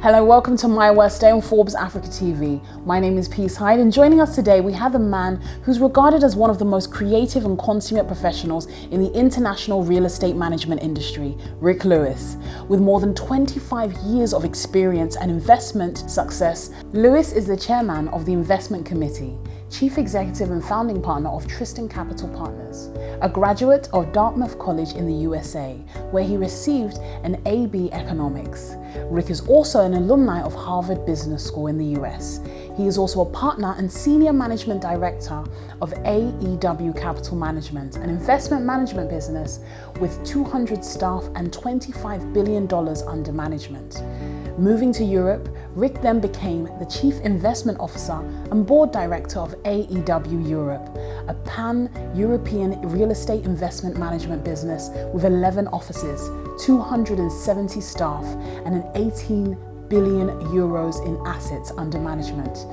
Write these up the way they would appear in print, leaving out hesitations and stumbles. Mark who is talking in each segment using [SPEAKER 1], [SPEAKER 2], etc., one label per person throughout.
[SPEAKER 1] Hello, welcome to My Worst Day on Forbes Africa TV. My name is Peace Hyde, and joining us today we have a man who's regarded as one of the most creative and consummate professionals in the international real estate management industry, Ric Lewis. With more than 25 years of experience and investment success, Lewis is the chairman of the investment committee, chief executive and founding partner of Tristan Capital Partners, a graduate of Dartmouth College in the USA, where he received an AB Economics. Ric is also an alumni of Harvard Business School in the US. He is also a partner and senior management director of AEW Capital Management, an investment management business with 200 staff and $25 billion under management. Moving to Europe, Ric then became the Chief Investment Officer and Board Director of AEW Europe, a pan-European real estate investment management business with 11 offices, 270 staff, and an 18 billion euros in assets under management.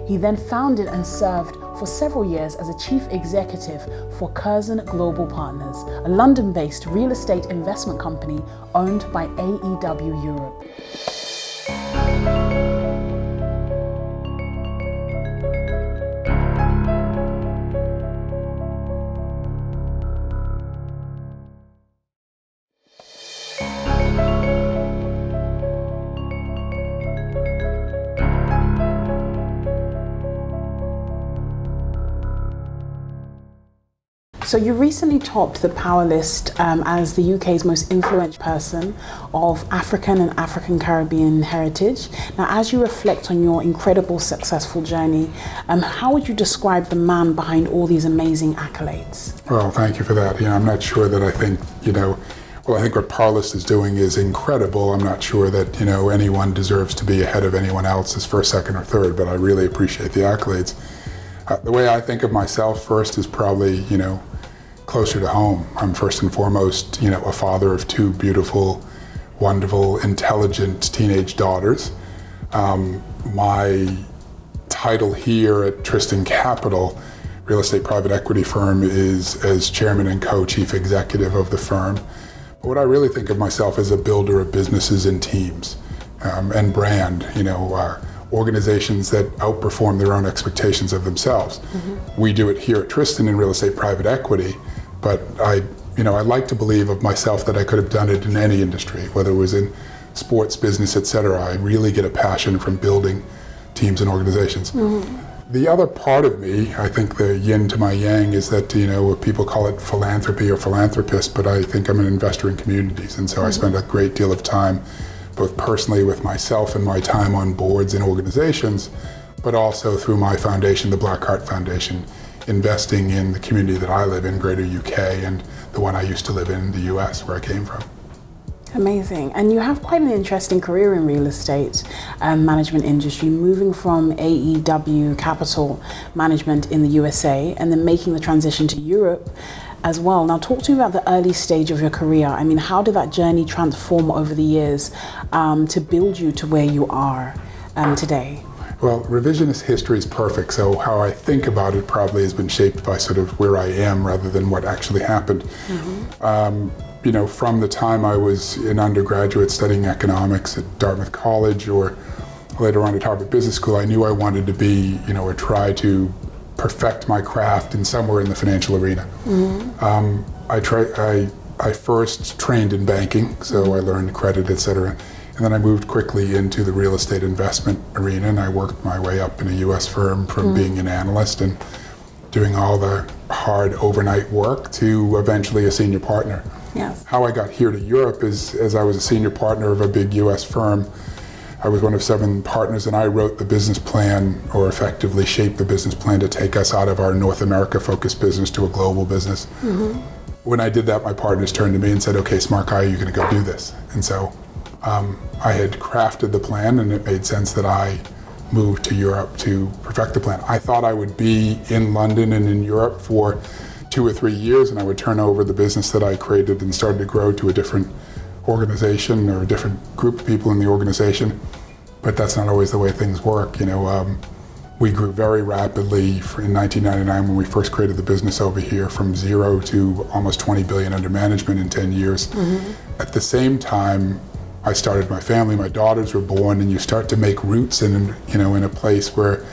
[SPEAKER 1] He then founded and served for several years as a chief executive for Curzon Global Partners, a London-based real estate investment company owned by AEW Europe. So you recently topped the Power list as the UK's most influential person of African and African Caribbean heritage. Now, as you reflect on your incredible successful journey, how would you describe the man behind all these amazing accolades?
[SPEAKER 2] Well, thank you for that. I'm not sure that I think, I think what Power List is doing is incredible. I'm not sure that, anyone deserves to be ahead of anyone else as first, second, or third, but I really appreciate the accolades. The way I think of myself first is probably, closer to home. I'm first and foremost, a father of two beautiful, wonderful, intelligent teenage daughters. My title here at Tristan Capital, real estate private equity firm, is as chairman and co-chief executive of the firm. But what I really think of myself as a builder of businesses and teams and brand, organizations that outperform their own expectations of themselves. Mm-hmm. We do it here at Tristan in real estate private equity, but I like to believe of myself that I could have done it in any industry, whether it was in sports, business, etc. I really get a passion from building teams and organizations. Mm-hmm. The other part of me, I think the yin to my yang, is that, people call it philanthropy or philanthropist, but I think I'm an investor in communities. And so mm-hmm. I spend a great deal of time, both personally with myself and my time on boards and organizations, but also through my foundation, the Black Heart Foundation, investing in the community that I live in, Greater UK, and the one I used to live in the US, where I came from.
[SPEAKER 1] Amazing. And you have quite an interesting career in real estate management industry, moving from AEW Capital Management in the USA and then making the transition to Europe as well. Now, talk to me about the early stage of your career. I mean, how did that journey transform over the years to build you to where you are today?
[SPEAKER 2] Well, revisionist history is perfect, so how I think about it probably has been shaped by sort of where I am rather than what actually happened. Mm-hmm. From the time I was an undergraduate studying economics at Dartmouth College or later on at Harvard Business School, I knew I wanted to be, or try to perfect my craft in somewhere in the financial arena. Mm-hmm. I first trained in banking, so mm-hmm. I learned credit, etc. And then I moved quickly into the real estate investment arena, and I worked my way up in a US firm from mm-hmm. being an analyst and doing all the hard overnight work to eventually a senior partner.
[SPEAKER 1] Yes.
[SPEAKER 2] How I got here to Europe is, as I was a senior partner of a big US firm, I was one of 7 partners, and I wrote the business plan, or effectively shaped the business plan to take us out of our North America-focused business to a global business. Mm-hmm. When I did that, my partners turned to me and said, "Okay, smart guy, you're going to go do this." And so I had crafted the plan, and it made sense that I moved to Europe to perfect the plan. I thought I would be in London and in Europe for 2 or 3 years, and I would turn over the business that I created and started to grow to a different organization or a different group of people in the organization. But that's not always the way things work. We grew very rapidly in 1999 when we first created the business over here, from 0 to almost 20 billion under management in 10 years. Mm-hmm. At the same time, I started my family, my daughters were born, and you start to make roots in a place where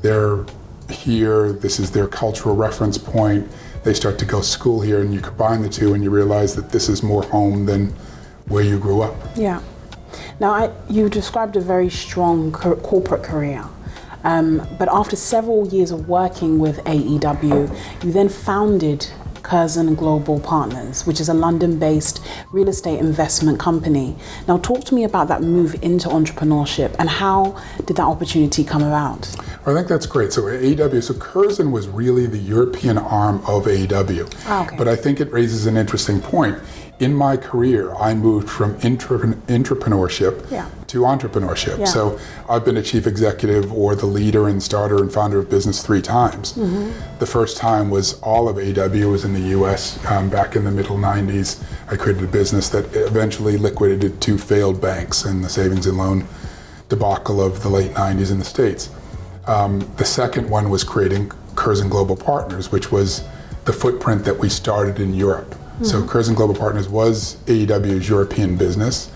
[SPEAKER 2] they're here, this is their cultural reference point, they start to go to school here, and you combine the two and you realize that this is more home than where you grew up.
[SPEAKER 1] Yeah. Now, you described a very strong corporate career, but after several years of working with AEW, you then founded Curzon Global Partners, which is a London-based real estate investment company. Now, talk to me about that move into entrepreneurship and how did that opportunity come about?
[SPEAKER 2] I think that's great. So AEW, so Curzon was really the European arm of AEW.
[SPEAKER 1] Oh, okay.
[SPEAKER 2] But I think it raises an interesting point. In my career, I moved from entrepreneurship to entrepreneurship.
[SPEAKER 1] Yeah.
[SPEAKER 2] So I've been a chief executive or the leader and starter and founder of business 3 times. The first time was all of AEW was in the US back in the middle 90s. I created a business that eventually liquidated 2 failed banks in the savings and loan debacle of the late 90s in the States. The second one was creating Curzon Global Partners, which was the footprint that we started in Europe. So Curzon Global Partners was AEW's European business.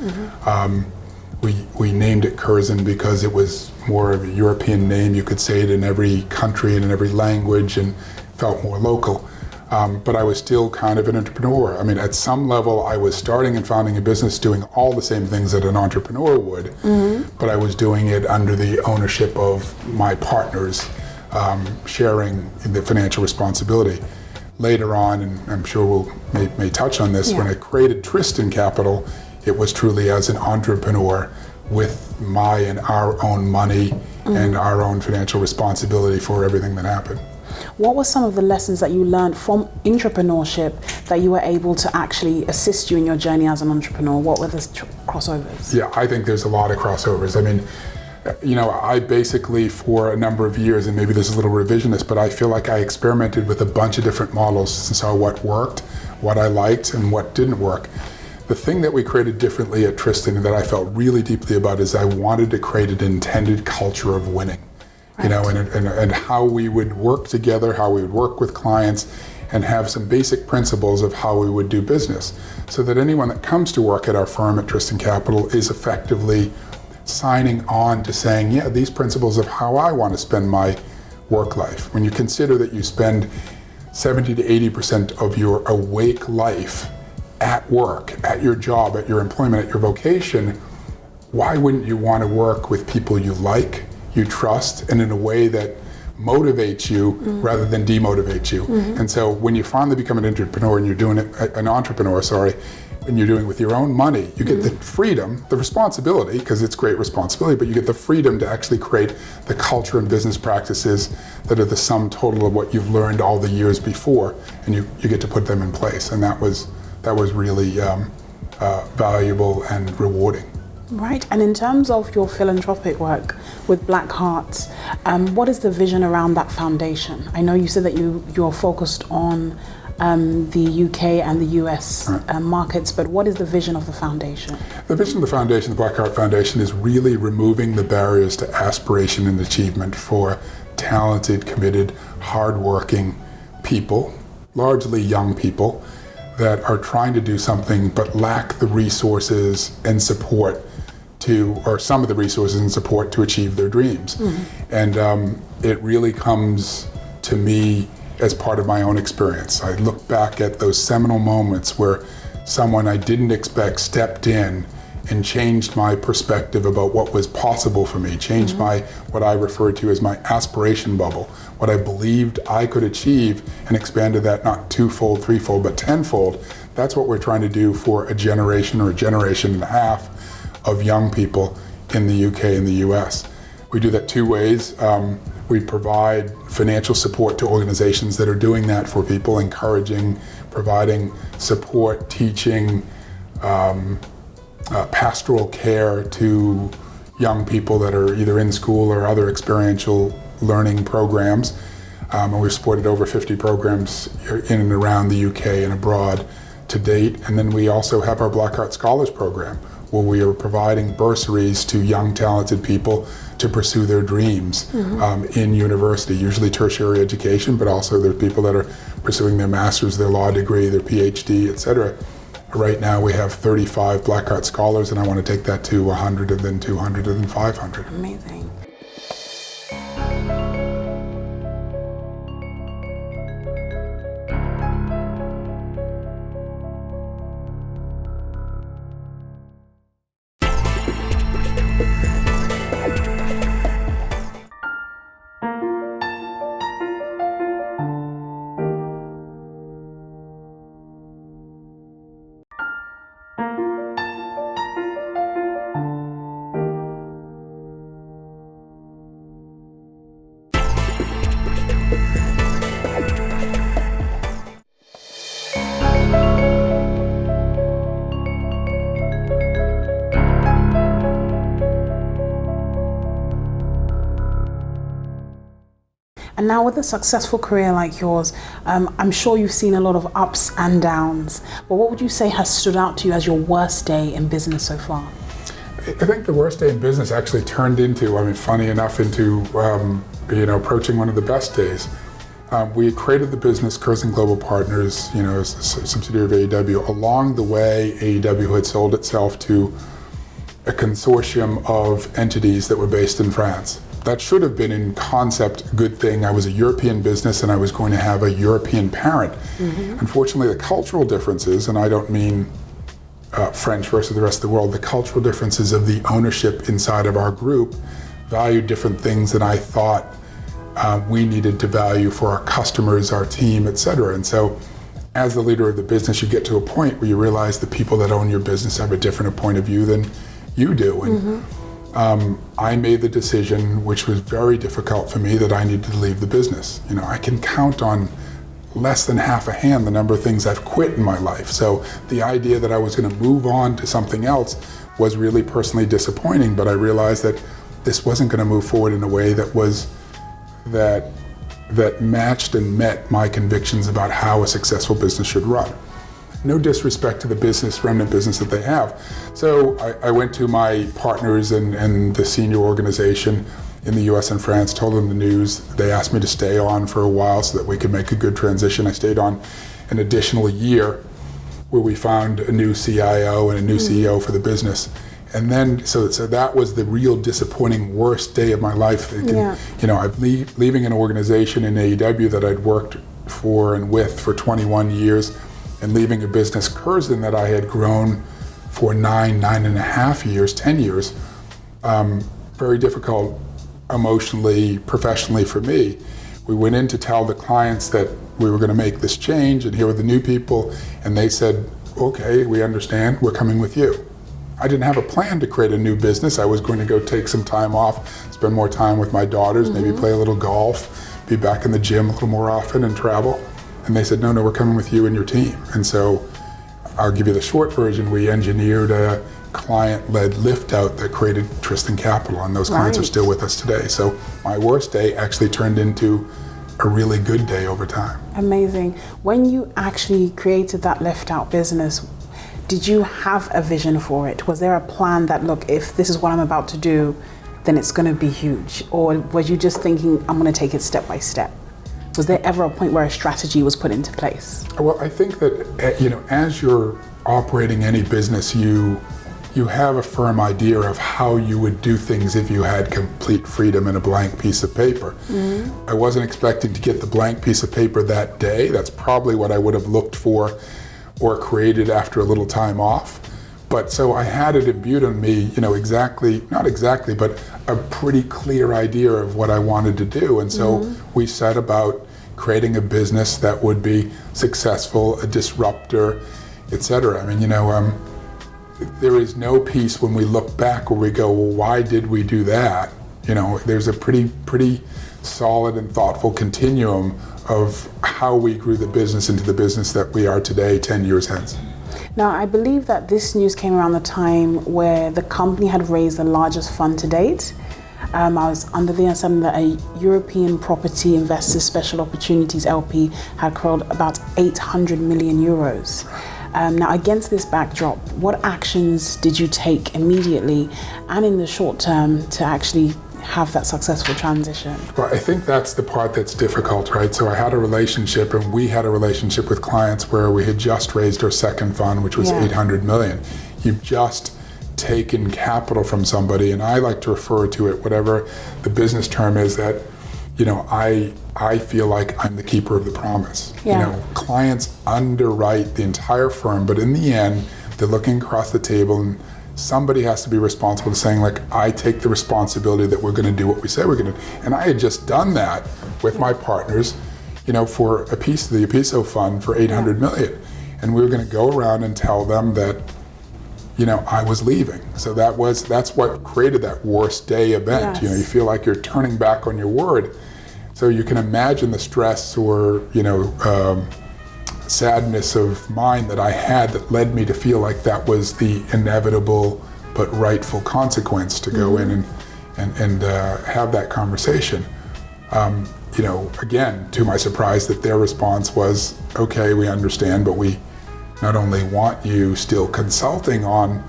[SPEAKER 2] We named it Curzon because it was more of a European name. You could say it in every country and in every language and felt more local. But I was still kind of an entrepreneur. I mean, at some level, I was starting and founding a business doing all the same things that an entrepreneur would, but I was doing it under the ownership of my partners, sharing the financial responsibility. Later on, and I'm sure we'll may touch on this, when I created Tristan Capital, it was truly as an entrepreneur with my and our own money and our own financial responsibility for everything that happened.
[SPEAKER 1] What were some of the lessons that you learned from entrepreneurship that you were able to actually assist you in your journey as an entrepreneur? What were the crossovers?
[SPEAKER 2] Yeah, I think there's a lot of crossovers. I mean, I basically, for a number of years, and maybe this is a little revisionist, but I feel like I experimented with a bunch of different models and saw what worked, what I liked, and what didn't work. The thing that we created differently at Tristan and that I felt really deeply about is I wanted to create an intended culture of winning, right. And how we would work together, how we would work with clients, and have some basic principles of how we would do business, so that anyone that comes to work at our firm at Tristan Capital is effectively signing on to saying, yeah, these principles of how I want to spend my work life. When you consider that you spend 70 to 80% of your awake life at work, at your job, at your employment, at your vocation, why wouldn't you want to work with people you like, you trust, and in a way that motivates you rather than demotivates you? And so when you finally become an entrepreneur and you're doing it, and you're doing it with your own money, you get the freedom, the responsibility, because it's great responsibility, but you get the freedom to actually create the culture and business practices that are the sum total of what you've learned all the years before, and you get to put them in place. And that was really valuable and rewarding.
[SPEAKER 1] Right, and in terms of your philanthropic work with Black Hearts, what is the vision around that foundation? I know you said that you're focused on the UK and the US markets, but what is the vision of the foundation?
[SPEAKER 2] The vision of the foundation, the Black Heart Foundation, is really removing the barriers to aspiration and achievement for talented, committed, hardworking people, largely young people, that are trying to do something but lack the resources and support or some of the resources and support to achieve their dreams. And it really comes to me as part of my own experience. I look back at those seminal moments where someone I didn't expect stepped in and changed my perspective about what was possible for me, changed what I referred to as my aspiration bubble, what I believed I could achieve, and expanded that not 2-fold, 3-fold, but 10-fold. That's what we're trying to do for a generation or a generation and a half of young people in the UK and the US. We do that 2 ways. We provide financial support to organizations that are doing that for people, encouraging, providing support, teaching, pastoral care to young people that are either in school or other experiential learning programs. And we've supported over 50 programs in and around the UK and abroad to date. And then we also have our Black Heart Scholars Program, where we are providing bursaries to young talented people to pursue their dreams in university, usually tertiary education, but also there are people that are pursuing their master's, their law degree, their PhD, et cetera. Right now we have 35 Black Card Scholars, and I want to take that to 100 and then 200 and then 500.
[SPEAKER 1] Amazing. And now with a successful career like yours, I'm sure you've seen a lot of ups and downs, but what would you say has stood out to you as your worst day in business so far?
[SPEAKER 2] I think the worst day in business actually turned into, funny enough, into approaching one of the best days. We created the business Curzon Global Partners, as a subsidiary of AEW. Along the way, AEW had sold itself to a consortium of entities that were based in France. That should have been in concept a good thing. I was a European business and I was going to have a European parent. Mm-hmm. Unfortunately, the cultural differences, and I don't mean French versus the rest of the world, the cultural differences of the ownership inside of our group valued different things than I thought we needed to value for our customers, our team, et cetera. And so as the leader of the business, you get to a point where you realize the people that own your business have a different point of view than you do. And mm-hmm. I made the decision, which was very difficult for me, that I needed to leave the business. I can count on less than half a hand the number of things I've quit in my life. So the idea that I was going to move on to something else was really personally disappointing, but I realized that this wasn't going to move forward in a way that matched and met my convictions about how a successful business should run. No disrespect to the remnant business that they have. So I went to my partners and the senior organization in the US and France, told them the news. They asked me to stay on for a while so that we could make a good transition. I stayed on an additional year where we found a new CIO and a new CEO for the business. And then, so that was the real disappointing worst day of my life. I'm leaving an organization in AEW that I'd worked for and with for 21 years, and leaving a business, Curzon, that I had grown for 9.5 years, 10 years. Very difficult emotionally, professionally for me. We went in to tell the clients that we were going to make this change, and here were the new people, and they said, okay, we understand, we're coming with you. I didn't have a plan to create a new business. I was going to go take some time off, spend more time with my daughters, mm-hmm. maybe play a little golf, be back in the gym a little more often and travel. And they said, no, we're coming with you and your team. And so I'll give you the short version. We engineered a client-led lift out that created Tristan Capital, and those clients are still with us today. So my worst day actually turned into a really good day over time.
[SPEAKER 1] Amazing. When you actually created that lift out business, did you have a vision for it? Was there a plan that, look, if this is what I'm about to do, then it's going to be huge? Or was you just thinking, I'm going to take it step by step? Was there ever a point where a strategy was put into place?
[SPEAKER 2] Well, I think that, as you're operating any business, you have a firm idea of how you would do things if you had complete freedom and a blank piece of paper. Mm-hmm. I wasn't expecting to get the blank piece of paper that day. That's probably what I would have looked for or created after a little time off. But so I had it imbued in me, not exactly, but a pretty clear idea of what I wanted to do. And so mm-hmm. we set about creating a business that would be successful, a disruptor, et cetera. There is no piece when we look back where we go, well, why did we do that? There's a pretty solid and thoughtful continuum of how we grew the business into the business that we are today, 10 years hence.
[SPEAKER 1] Now, I believe that this news came around the time where the company had raised the largest fund to date. I was under the understanding that a European property investor special opportunities LP had called about 800 million euros. Now, against this backdrop, what actions did you take immediately and in the short term to actually have that successful transition?
[SPEAKER 2] Well, I think that's the part that's difficult, right? So I had a relationship, and we had a relationship with clients where we had just raised our second fund, which was 800 million. You've just taken capital from somebody, and I like to refer to it, whatever the business term is, that, you know, I feel like I'm the keeper of the promise.
[SPEAKER 1] Yeah.
[SPEAKER 2] You know, clients underwrite the entire firm, but in the end, they're looking across the table, and somebody has to be responsible to saying, like, I take the responsibility that we're going to do what we say we're going to do. And I had just done that with my partners, you know, for the Apiso fund for 800 million. And we were going to go around and tell them that, you know, I was leaving. So that's what created that worst day event.
[SPEAKER 1] Yes.
[SPEAKER 2] You know, you feel like you're turning back on your word. So you can imagine the stress or, you know, sadness of mind that I had that led me to feel like that was the inevitable but rightful consequence to go in and have that conversation. You know, again, to my surprise, that their response was, okay, we understand, but we not only want you still consulting on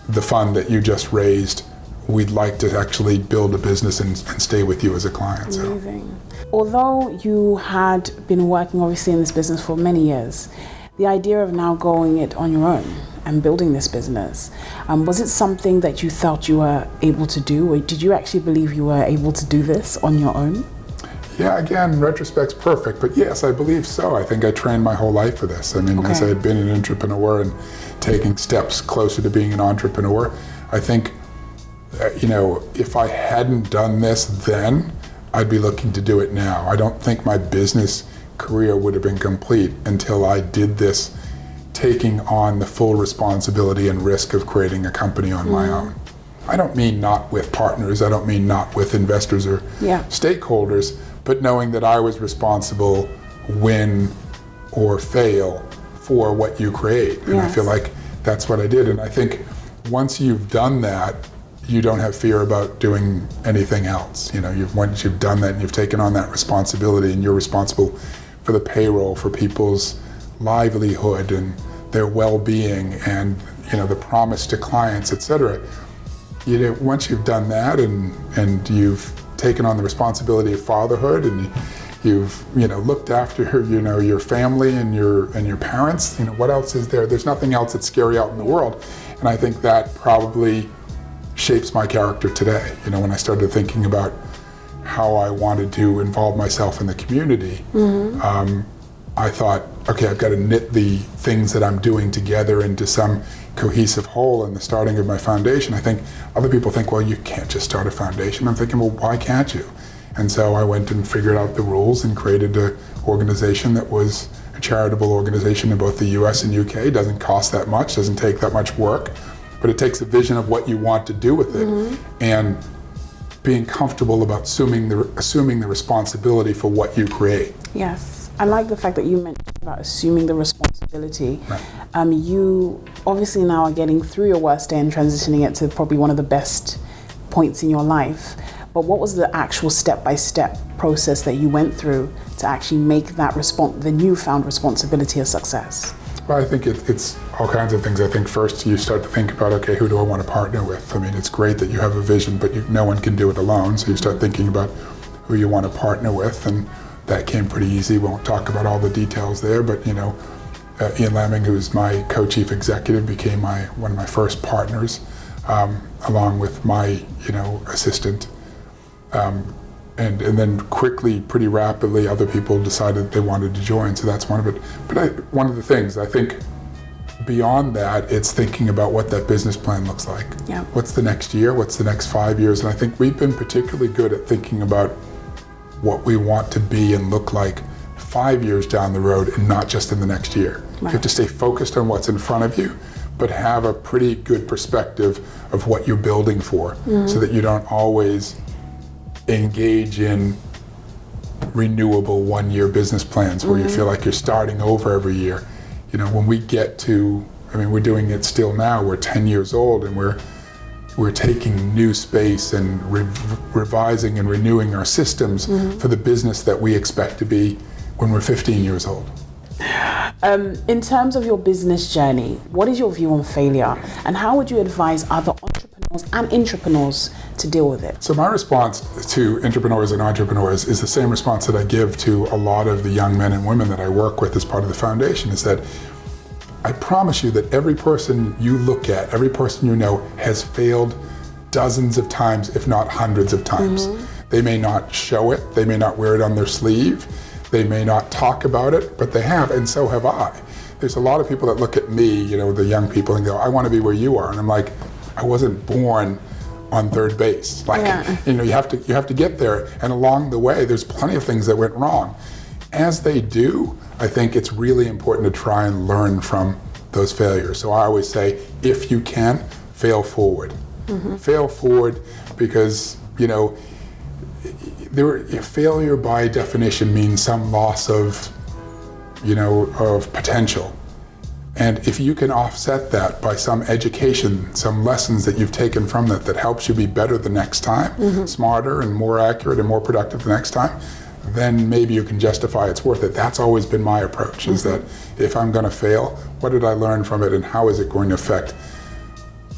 [SPEAKER 2] the fund that you just raised, we'd like to actually build a business and stay with you as a client.
[SPEAKER 1] Amazing. Although you had been working obviously in this business for many years, the idea of now going it on your own and building this business, was it something that you felt you were able to do, or did you actually believe you were able to do this on your own?
[SPEAKER 2] Yeah, again, retrospect's perfect, but yes, I believe so. I think I trained my whole life for this. I mean, as I had been an entrepreneur and taking steps closer to being an entrepreneur, I think, you know, if I hadn't done this then, I'd be looking to do it now. I don't think my business career would have been complete until I did this, taking on the full responsibility and risk of creating a company on my own. I don't mean not with partners, I don't mean not with investors or stakeholders, but knowing that I was responsible, win or fail, for what you create. And I feel like that's what I did. And I think once you've done that, you don't have fear about doing anything else. You know, once you've done that and you've taken on that responsibility, and you're responsible for the payroll, for people's livelihood and their well-being, and, you know, the promise to clients, etc. You know, once you've done that and you've taken on the responsibility of fatherhood, and you've, you know, looked after, you know, your family and your parents, you know, what else is there? There's nothing else that's scary out in the world. And I think that probably shapes my character today. You know, when I started thinking about how I wanted to involve myself in the community, I thought, okay, I've got to knit the things that I'm doing together into some cohesive whole. And the starting of my foundation, I think other people think, well, you can't just start a foundation. I'm thinking, well, why can't you? And so I went and figured out the rules and created an organization that was a charitable organization in both the US and UK. It doesn't cost that much, doesn't take that much work, but it takes a vision of what you want to do with it, and being comfortable about assuming the responsibility for what you create.
[SPEAKER 1] Yes, I like the fact that you mentioned about assuming the responsibility. Right. You obviously now are getting through your worst day and transitioning it to probably one of the best points in your life. But what was the actual step-by-step process that you went through to actually make that the newfound responsibility a success?
[SPEAKER 2] Well, I think it's all kinds of things. I think first you start to think about, okay, who do I want to partner with? I mean, it's great that you have a vision, but no one can do it alone. So you start thinking about who you want to partner with, and that came pretty easy. We won't talk about all the details there, but, you know, Ian Lemming, who's my co-chief executive, became one of my first partners, along with my, you know, assistant. And then quickly, pretty rapidly, other people decided they wanted to join, so that's one of it. But one of the things, I think, beyond that, it's thinking about what that business plan looks like. Yeah. What's the next year? What's the next 5 years? And I think we've been particularly good at thinking about what we want to be and look like 5 years down the road, and not just in the next year. Right. You have to stay focused on what's in front of you, but have a pretty good perspective of what you're building for, so that you don't always engage in renewable one-year business plans where you feel like you're starting over every year. You know, when we get to, I mean, we're doing it still now, we're 10 years old, and we're taking new space and revising and renewing our systems for the business that we expect to be when we're 15 years old.
[SPEAKER 1] In terms of your business journey, what is your view on failure, and how would you advise other entrepreneurs professionals and entrepreneurs to deal with it?
[SPEAKER 2] So my response to entrepreneurs and entrepreneurs is the same response that I give to a lot of the young men and women that I work with as part of the foundation, is that I promise you that every person you look at, every person you know has failed dozens of times, if not hundreds of times. They may not show it, they may not wear it on their sleeve, they may not talk about it, but they have, and so have I. There's a lot of people that look at me, the young people, and go, I want to be where you are. And I'm like, I wasn't born on third base. You have to get there. And along the way, there's plenty of things that went wrong. As they do, I think it's really important to try and learn from those failures. So I always say, if you can, fail forward. Fail forward because, failure by definition means some loss of potential. And if you can offset that by some education, some lessons that you've taken from that helps you be better the next time, smarter and more accurate and more productive the next time, then maybe you can justify it's worth it. That's always been my approach, is that if I'm going to fail, what did I learn from it and how is it going to affect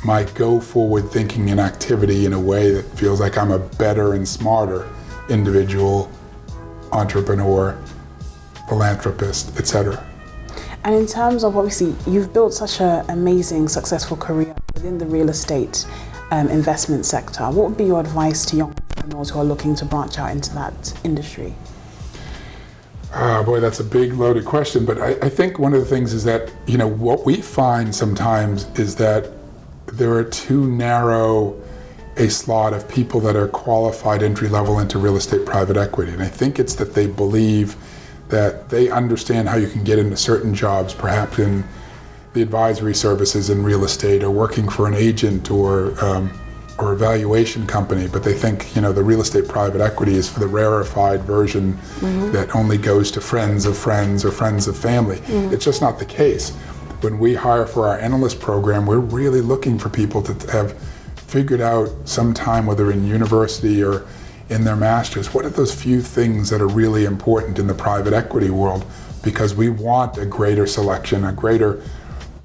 [SPEAKER 2] my go forward thinking and activity in a way that feels like I'm a better and smarter individual, entrepreneur, philanthropist, etc.
[SPEAKER 1] And in terms of, obviously, you've built such an amazing, successful career within the real estate investment sector. What would be your advice to young entrepreneurs who are looking to branch out into that industry?
[SPEAKER 2] Boy, that's a big, loaded question. But I think one of the things is that, what we find sometimes is that there are too narrow a slot of people that are qualified entry level into real estate private equity. And I think it's that they believe that they understand how you can get into certain jobs, perhaps in the advisory services in real estate, or working for an agent or a valuation company, but they think the real estate private equity is for the rarefied version that only goes to friends of friends or friends of family. It's just not the case. When we hire for our analyst program, we're really looking for people to have figured out sometime, whether in university or in their masters, what are those few things that are really important in the private equity world, because we want a greater selection, a greater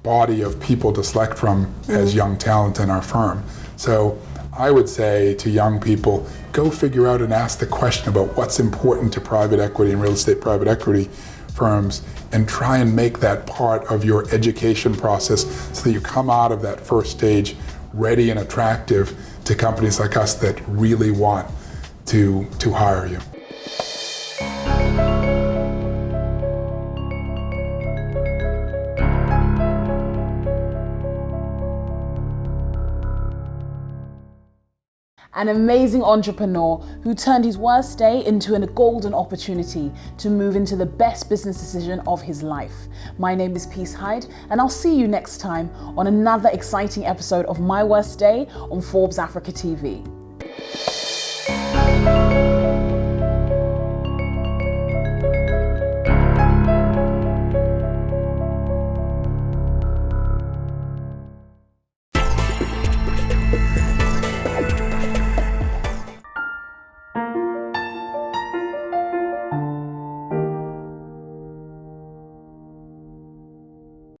[SPEAKER 2] body of people to select from as young talent in our firm. So I would say to young people, go figure out and ask the question about what's important to private equity and real estate private equity firms, and try and make that part of your education process so that you come out of that first stage ready and attractive to companies like us that really want to hire you.
[SPEAKER 1] An amazing entrepreneur who turned his worst day into a golden opportunity to move into the best business decision of his life. My name is Peace Hyde, and I'll see you next time on another exciting episode of My Worst Day on Forbes Africa TV.